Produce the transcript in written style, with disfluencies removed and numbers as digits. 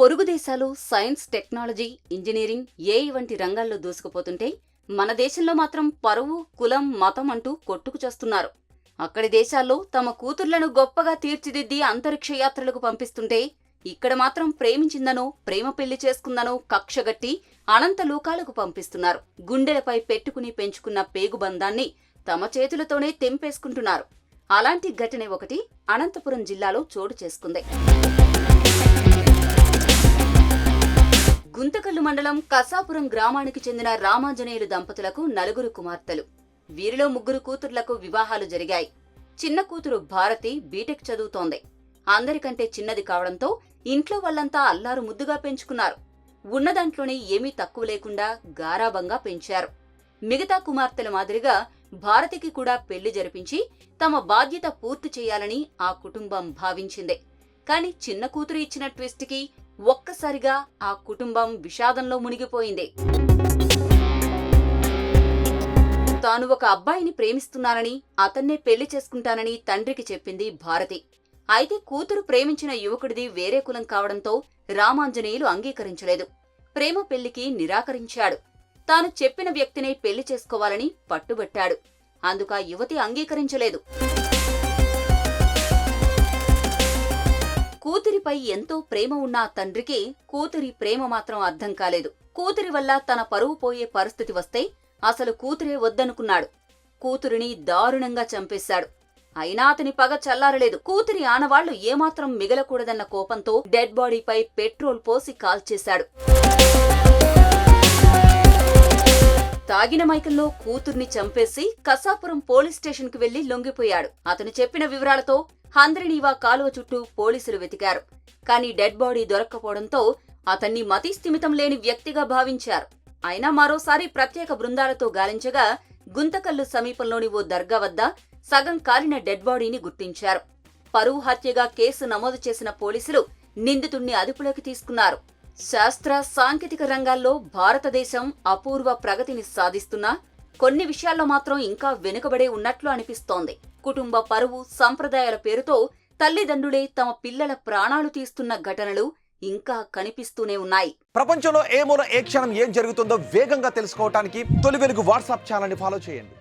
పొరుగు దేశాలు science, technology, engineering, AI వంటి రంగాల్లో దూసుకుపోతుంటే మన దేశంలో మాత్రం పరువు, కులం, మతం అంటూ కొట్టుకు చేస్తున్నారు. అక్కడి దేశాల్లో తమ కూతుర్లను గొప్పగా తీర్చిదిద్ది అంతరిక్ష యాత్రలకు పంపిస్తుంటే ఇక్కడ మాత్రం ప్రేమించిందనో, ప్రేమ పెళ్లి చేసుకుందనో కక్షగట్టి అనంత లోకాలకు పంపిస్తున్నారు. గుండెలపై పెట్టుకుని పెంచుకున్న పేగుబంధాన్ని తమ చేతులతోనే తెంపేసుకుంటున్నారు. అలాంటి ఘటన ఒకటి అనంతపురం జిల్లాలో చోటు చేసుకుంది. గుంతకల్లు మండలం కసాపురం గ్రామానికి చెందిన రామాంజనేయులు దంపతులకు 4 కుమార్తెలు. వీరిలో 3 కూతుర్లకు వివాహాలు జరిగాయి. చిన్న కూతురు భారతి బీటెక్ చదువుతోంది. అందరికంటే చిన్నది కావడంతో ఇంట్లో వాళ్ళంతా అల్లారు ముద్దుగా పెంచుకున్నారు. ఉన్నదాంట్లోనే ఏమీ తక్కువ లేకుండా గారాబంగా పెంచారు. మిగతా కుమార్తెల మాదిరిగా భారతికి కూడా పెళ్లి జరిపించి తమ బాధ్యత పూర్తి చేయాలని ఆ కుటుంబం భావించింది. కాని చిన్న కూతురు ఇచ్చిన ట్విస్ట్కి ఒక్కసారిగా ఆ కుటుంబం విషాదంలో మునిగిపోయింది. తాను ఒక అబ్బాయిని ప్రేమిస్తున్నానని, అతన్నే పెళ్లి చేసుకుంటానని తండ్రికి చెప్పింది భారతి. అయితే కూతురు ప్రేమించిన యువకుడిది వేరే కులం కావడంతో రామాంజనేయులు అంగీకరించలేదు. ప్రేమ పెళ్లికి నిరాకరించాడు. తాను చెప్పిన వ్యక్తినే పెళ్లి చేసుకోవాలని పట్టుబట్టాడు. అందుకా యువతి అంగీకరించలేదు. కూతురిపై ఎంతో ప్రేమ ఉన్న ఆ తండ్రికి కూతురి ప్రేమ మాత్రం అర్థం కాలేదు. కూతురి వల్ల తన పరువు పోయే పరిస్థితి వస్తే అసలు కూతురే వద్దనుకున్నాడు. కూతురిని దారుణంగా చంపేశాడు. అయినా అతని పగ చల్లారలేదు. కూతురి ఆనవాళ్లు ఏమాత్రం మిగలకూడదన్న కోపంతో డెడ్ బాడీపై పెట్రోల్ పోసి కాల్చేశాడు. తాగిన మైకంలో కూతుర్ని చంపేసి కసాపురం పోలీస్ స్టేషన్కి వెళ్లి లొంగిపోయాడు. అతను చెప్పిన వివరాలతో హంద్రినీవా కాలువ చుట్టూ పోలీసులు వెతికారు. కానీ డెడ్ బాడీ దొరక్కపోవడంతో అతన్ని మతిస్థిమితం లేని వ్యక్తిగా భావించారు. అయినా మరోసారి ప్రత్యేక బృందాలతో గాలించగా గుంతకల్లు సమీపంలోని ఓ దర్గా వద్ద సగం కాలిన డెడ్ బాడీని గుర్తించారు. పరువు హత్యగా కేసు నమోదు చేసిన పోలీసులు నిందితుణ్ణి అదుపులోకి తీసుకున్నారు. శాస్త్ర, సాంకేతిక రంగాల్లో భారతదేశం అపూర్వ ప్రగతిని సాధిస్తున్నా కొన్ని విషయాల్లో మాత్రం ఇంకా వెనుకబడే ఉన్నట్లు అనిపిస్తోంది. కుటుంబ పరువు, సంప్రదాయాల పేరుతో తల్లిదండ్రులే తమ పిల్లల ప్రాణాలు తీస్తున్న ఘటనలు ఇంకా కనిపిస్తూనే ఉన్నాయి. ప్రపంచంలో ఏ మూల ఏ క్షణం ఏం జరుగుతుందో వేగంగా తెలుసుకోవడానికి తొలి వెలుగు వాట్సాప్ ఛానల్ని ఫాలో చేయండి.